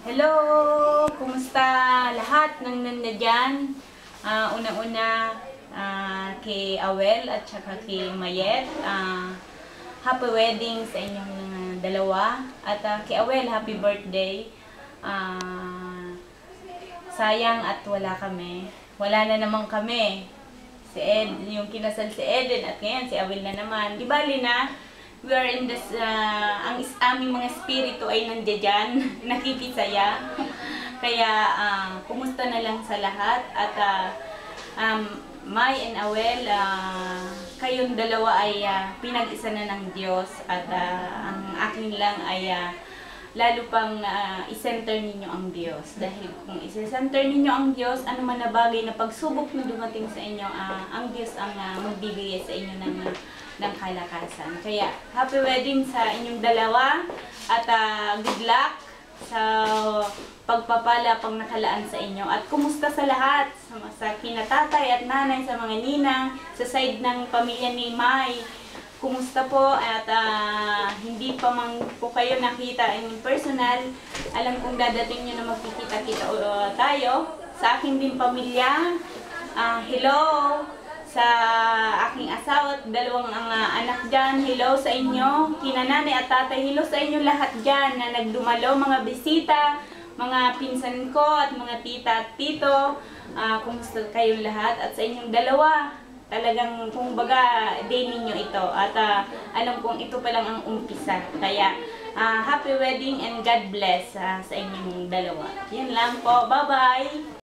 Hello! Kumusta lahat ng nandyan? Una-una kay Awel at saka kay Mayet. Happy wedding sa inyong dalawa. At kay Awel, happy birthday. Sayang at wala kami. Wala na naman kami. Si Ed, yung kinasal si Eden at ngayon si Awel na naman. Di bali na, we are in this, ang aming mga espiritu ay nandiyan, nakikisaya. Kaya, kumusta na lang sa lahat. At May and Awel, kayong dalawa ay pinag-isa na ng Diyos. At ang akin lang ay lalo pang i-center ninyo ang Diyos. Dahil kung i-center ninyo ang Diyos, ano man na bagay na pagsubok na dumating sa inyo, ang Diyos ang magbibigay sa inyo ng kalakasan. Kaya, happy wedding sa inyong dalawa at good luck sa pagpapala pang nakalaan sa inyo. At kumusta sa lahat, sa kinatatay at nanay, sa mga ninang, sa side ng pamilya ni May. Kumusta po at hindi pa man po kayo nakita in personal, alam kong dadating nyo na magkikita-kita tayo. Sa aking din pamilya, hello sa aking asawa at dalawang anak dyan, hello sa inyo, kinananay at tatay, hello sa inyo lahat dyan na nagdumalo, mga bisita, mga pinsan ko at mga tita at tito, kumusta kayong lahat at sa inyong dalawa. Talagang, kung baga, day ninyo ito. At alam kong ito pa lang ang umpisa. Kaya, happy wedding and God bless sa inyong dalawa. Yan lang po. Bye-bye!